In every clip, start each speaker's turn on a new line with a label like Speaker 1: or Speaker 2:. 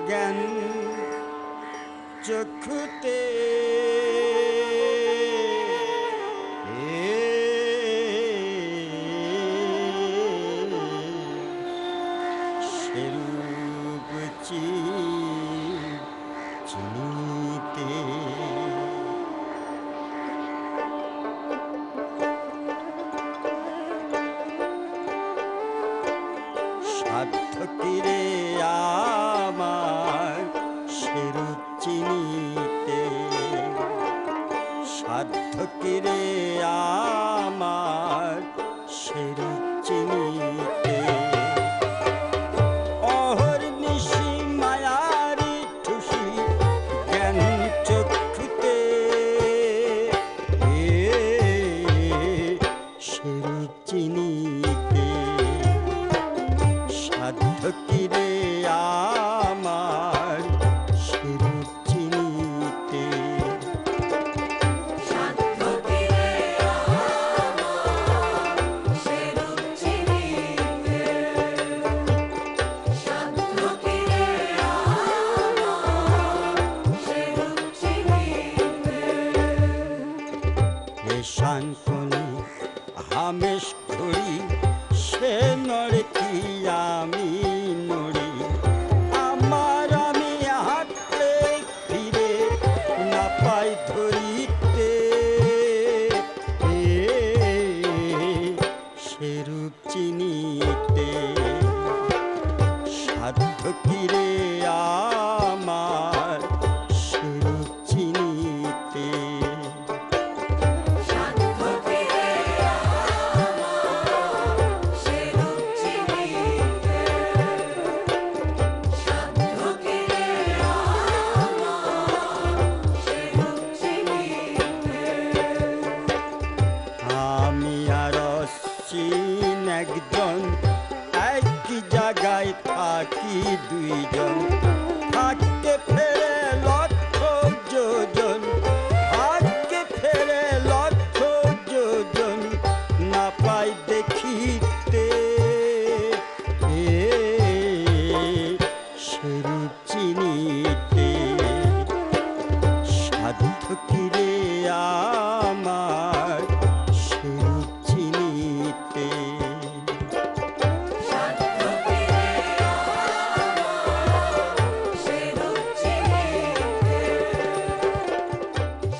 Speaker 1: জ্ঞান চক্ষুতে সেরূপ চিনিতে সাধ্য কিরে আমার সেরূপ চিনিতে সাধ্য কিরে আমার সেরূপ চিনিতে অহর্নিশি মায়ারি ঠুসি জ্ঞান চক্ষুতে সেরূপ চিনিতে সাধ্য কিরে আমার সেরূপ চিনিতে
Speaker 2: সাধ্য কিরে আমার সেরূপ চিনিতে সাধ্য কিরে আমার সেরূপ চিনিতে
Speaker 1: এ শান্তনি হামেশ ঘড়ি সে নড়ে কি আমি নড়ি আমার আমি হাঁটলে ফিরে না পাই ধরিতে সেরূপ চিনিতে সাধ্য কিরে আমার সেরূপ চিনিতে
Speaker 2: সাধ্য কিরে আমার সেরূপ চিনিতে সাধ্য কিরে আমার সেরূপ চিনিতে
Speaker 1: আমি আর অশ্বিন একজন একই জায়গায় থাকি দুইজন থাকতে ফেরে লক্ষ যোজন থাকতে ফেরে লক্ষ যোজন না পাই দেখিতে সেরূপ চিনিতে সাধ্য কিরে আমার সেরূপ চিনিতে
Speaker 2: সাধ্য কিরে আমার সেরূপ চিনিতে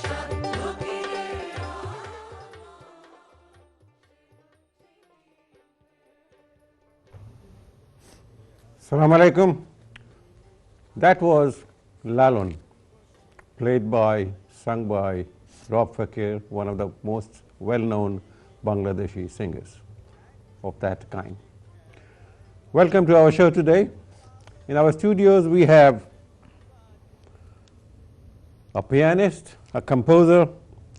Speaker 2: সাধ্য কিরে
Speaker 3: Assalamu alaikum. That was Lalon, played by, sung by Rob Fakir, one of the most well-known Bangladeshi singers of that kind. Welcome to our show today. In our studios we have a pianist, a composer,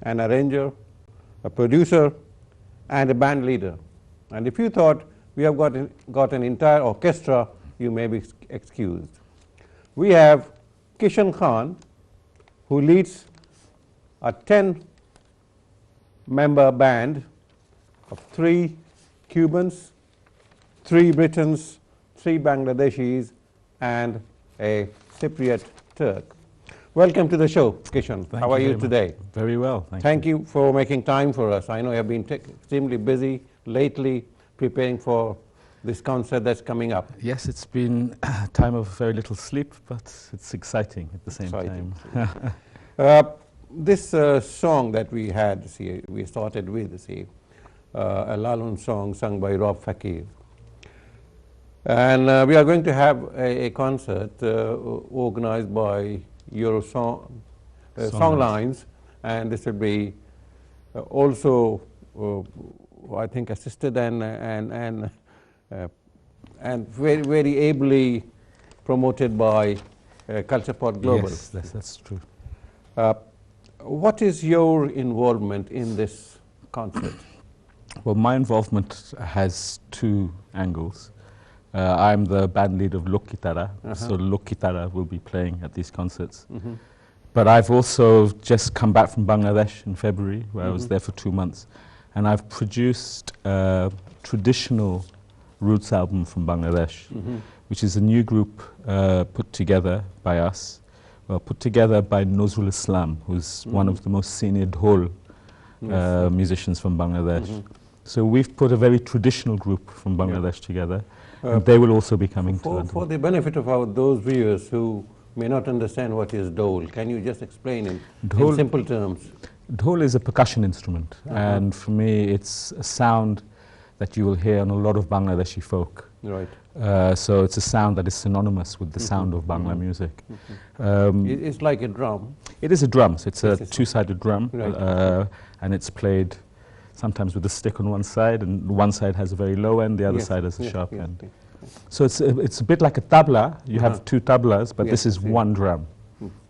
Speaker 3: an arranger, a producer, and a band leader. And if you thought we have got an entire orchestra, you may be excused. We have Kishor Khan, who leads a 10-member band of 3 Cubans, 3 Britons, 3 Bangladeshis, and a Cypriot Turk. Welcome to the show, Kishor. How are you today?
Speaker 4: Very well,
Speaker 3: Thank you for making time for us. I know you have been extremely busy lately preparing for this concert that's coming up.
Speaker 4: Yes, it's been a time of very little sleep, but it's exciting at the same
Speaker 3: Exciting.
Speaker 4: time.
Speaker 3: This song that we had, we started with, a Lalon song sung by Rob Fakir. And we are going to have a concert organized by Eurosong Songlines, and this will be also, I think, assisted and very, very ably promoted by Cultureport Global.
Speaker 4: Yes, that's true.
Speaker 3: What is your involvement in this concert?
Speaker 4: Well, my involvement has 2 angles. I'm the band lead of Lokitara, so Lokitara will be playing at these concerts. But I've also just come back from Bangladesh in February, where I was there for 2 months, and I've produced a traditional roots album from Bangladesh, which is a new group put together by us, put together by Nozrul Islam, who's one of the most senior dhol musicians from Bangladesh. So we've put a very traditional group from Bangladesh together, and they will also be coming to London.
Speaker 3: For the benefit of those viewers who may not understand what is dhol, can you just explain in simple terms?
Speaker 4: Dhol is a percussion instrument, and for me it's a sound that you will hear on a lot of Bangladeshi folk.
Speaker 3: Right.
Speaker 4: So it's a sound that is synonymous with the sound of Bangla music.
Speaker 3: It's like a drum.
Speaker 4: It is a drum, so it's a two-sided drum,
Speaker 3: Right.
Speaker 4: and it's played sometimes with a stick on one side, and one side has a very low end, the other side has a sharp end. So it's a bit like a tabla. You have two tablas, but this is one drum.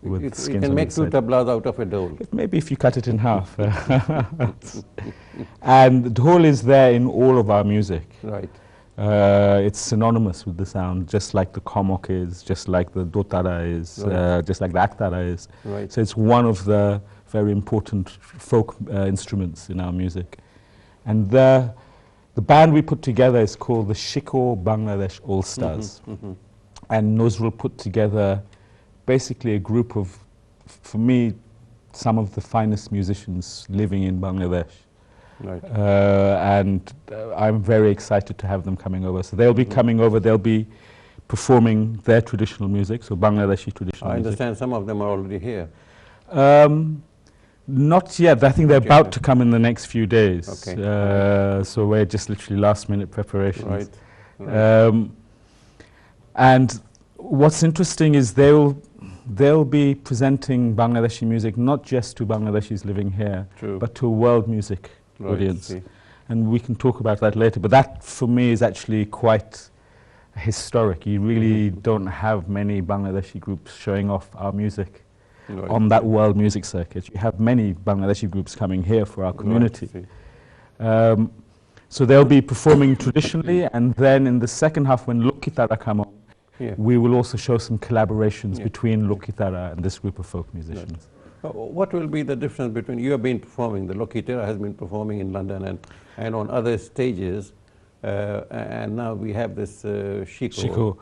Speaker 4: With
Speaker 3: You
Speaker 4: skins
Speaker 3: can
Speaker 4: on
Speaker 3: make
Speaker 4: each
Speaker 3: two
Speaker 4: side.
Speaker 3: tablas out of a dhol.
Speaker 4: Maybe if you cut it in half. And the dhol is there in all of our music.
Speaker 3: Right.
Speaker 4: It's synonymous with the sound, just like the komok is, just like the dotara is, just like the aktara is.
Speaker 3: Right.
Speaker 4: So it's one of the very important folk instruments in our music. And the band we put together is called the Kishor Bangladesh All Stars. And Nozrul put together basically a group of, for me, some of the finest musicians living in Bangladesh.
Speaker 3: Right.
Speaker 4: And I'm very excited to have them coming over. So they'll be coming over, they'll be performing their traditional music, so Bangladeshi traditional
Speaker 3: I
Speaker 4: music.
Speaker 3: understand some of them are already here.
Speaker 4: Not yet. I think they're about to come in the next few days.
Speaker 3: Okay.
Speaker 4: So we're just literally last-minute preparations.
Speaker 3: Right.
Speaker 4: And what's interesting is they'll be presenting Bangladeshi music not just to Bangladeshis living here,
Speaker 3: True.
Speaker 4: but to a world music
Speaker 3: Right,
Speaker 4: audience.
Speaker 3: see.
Speaker 4: And we can talk about that later. But that, for me, is actually quite historic. You really don't have many Bangladeshi groups showing off our music
Speaker 3: Right.
Speaker 4: on that world music circuit. You have many Bangladeshi groups coming here for our community.
Speaker 3: Right, see.
Speaker 4: So they'll be performing traditionally, and then in the second half, when Lokitara come on, we will also show some collaborations between Lokitara and this group of folk musicians.
Speaker 3: What will be the difference between, you have been performing, the Lokitara has been performing in London and on other stages, and now we have this Kishor.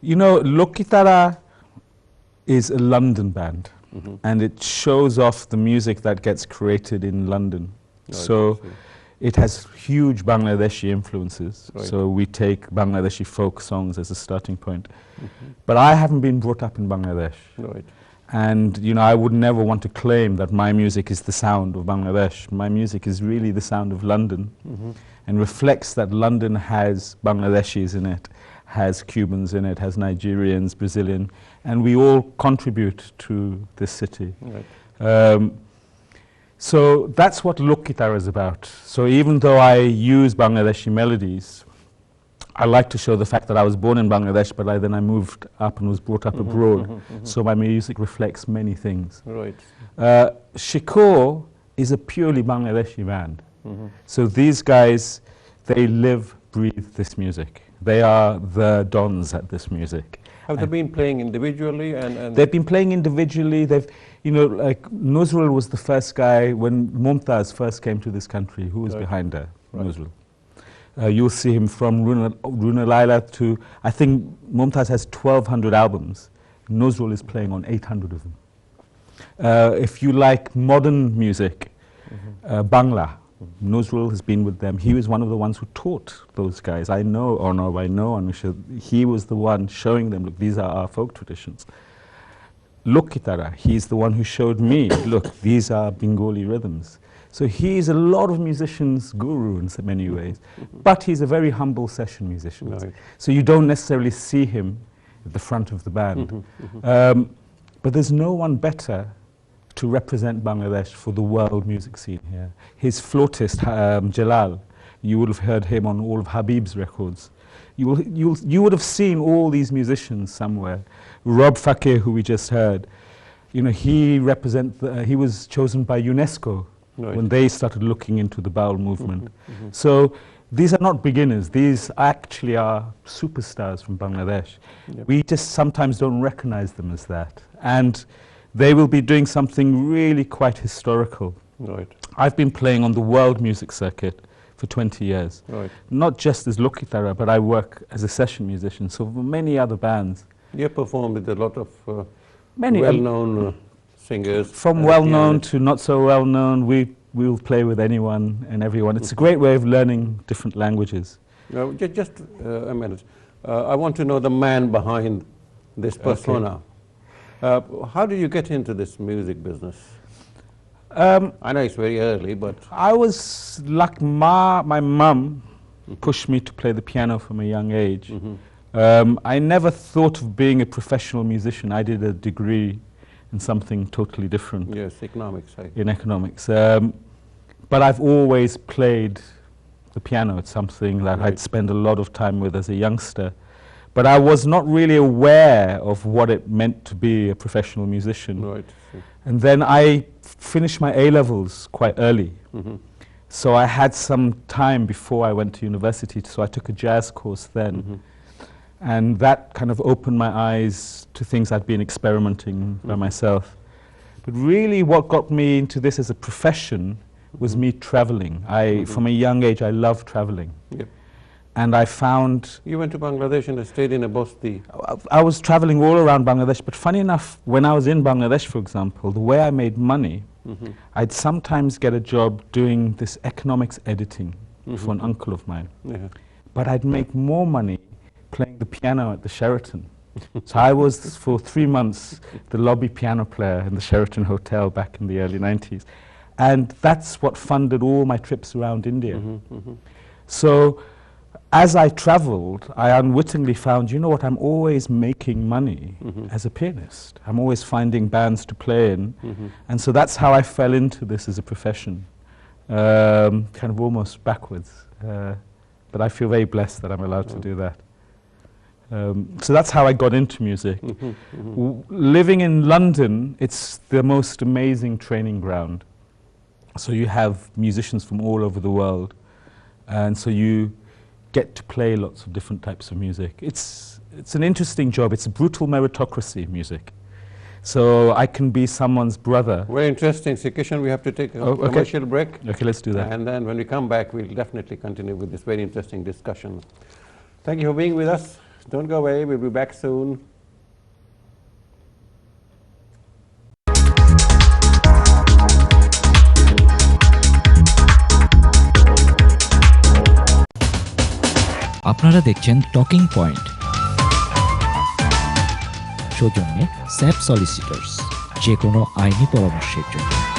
Speaker 4: You know, Lokitara is a London band, and it shows off the music that gets created in London.
Speaker 3: Right,
Speaker 4: So it has huge Bangladeshi influences.
Speaker 3: Right.
Speaker 4: So we take Bangladeshi folk songs as a starting point. But I haven't been brought up in Bangladesh.
Speaker 3: Right.
Speaker 4: And you know, I would never want to claim that my music is the sound of Bangladesh. My music is really the sound of London, and reflects that London has Bangladeshis in it, has Cubans in it, has Nigerians, Brazilian, and we all contribute to this city.
Speaker 3: Right.
Speaker 4: So that's what Lokitara is about. So even though I use Bangladeshi melodies, I like to show the fact that I was born in Bangladesh, but then I moved up and was brought up abroad. So my music reflects many things.
Speaker 3: Right.
Speaker 4: Kishor is a purely Bangladeshi band. So these guys, they live, breathe this music. They are the dons at this music.
Speaker 3: Have they been playing individually? And
Speaker 4: They've been playing individually. They've, you know, like Nozrul was the first guy when Mumtaz first came to this country. Who was behind her?
Speaker 3: Right.
Speaker 4: Nozrul. You'll see him from Runa Laila to, I think Mumtaz has 1,200 albums. Nozrul is playing on 800 of them. If you like modern music, Bangla, Nozrul has been with them. He was one of the ones who taught those guys. I know Anusha. He was the one showing them, look, these are our folk traditions. Lokitara, he's the one who showed me, look, these are Bengali rhythms. So he's a lot of musicians' guru in so many ways, but he's a very humble session musician.
Speaker 3: Right.
Speaker 4: So you don't necessarily see him at the front of the band. But there's no one better to represent Bangladesh for the world music scene here. His flautist, Jalal, you would have heard him on all of Habib's records. You would have seen all these musicians somewhere. Rob Fakir, who we just heard, you know, he was chosen by UNESCO when they started looking into the Baul movement. So these are not beginners. These actually are superstars from Bangladesh. We just sometimes don't recognize them as that. And they will be doing something really quite historical.
Speaker 3: Right.
Speaker 4: I've been playing on the world music circuit for 20 years.
Speaker 3: Right.
Speaker 4: Not just as Lokitara, but I work as a session musician, so for many other bands.
Speaker 3: You have performed with a lot of
Speaker 4: Many,
Speaker 3: well-known singers.
Speaker 4: from well-known to not so well-known, we'll play with anyone and everyone. It's a great way of learning different languages.
Speaker 3: Just a minute. I want to know the man behind this persona. How did you get into this music business? I know it's very early, but...
Speaker 4: I was like my mum pushed me to play the piano from a young age. I never thought of being a professional musician. I did a degree in something totally different.
Speaker 3: Yes, economics.
Speaker 4: In economics. But I've always played the piano. It's something that I'd spent a lot of time with as a youngster. But I was not really aware of what it meant to be a professional musician.
Speaker 3: Right.
Speaker 4: And then I finished my A-levels quite early. So I had some time before I went to university, so I took a jazz course then. And that kind of opened my eyes to things I'd been experimenting by myself. But really what got me into this as a profession was me traveling. From a young age, I loved traveling.
Speaker 3: Yep.
Speaker 4: And I found...
Speaker 3: You went to Bangladesh and stayed in a basti.
Speaker 4: I was traveling all around Bangladesh, but funny enough, when I was in Bangladesh, for example, the way I made money, I'd sometimes get a job doing this economics editing for an uncle of mine. But I'd make more money playing the piano at the Sheraton. So I was, for 3 months, the lobby piano player in the Sheraton Hotel back in the early 90s. And that's what funded all my trips around India. So as I traveled, I unwittingly found, you know what, I'm always making money as a pianist. I'm always finding bands to play in. And so that's how I fell into this as a profession, kind of almost backwards. But I feel very blessed that I'm allowed to do that. So that's how I got into music. Living in London, it's the most amazing training ground. So you have musicians from all over the world, and so you get to play lots of different types of music. It's an interesting job. It's a brutal meritocracy, music. So I can be someone's brother.
Speaker 3: Very interesting. So, Kishor, we have to take a commercial break.
Speaker 4: Okay, let's do that.
Speaker 3: And then when we come back, we'll definitely continue with this very interesting discussion. Thank you for being with us. Don't go away. We'll be back soon.
Speaker 5: আপনারা দেখছেন talking point, সৌজন্যে sap সলিসিটরস, যে কোনো আইনি পরামর্শের জন্য।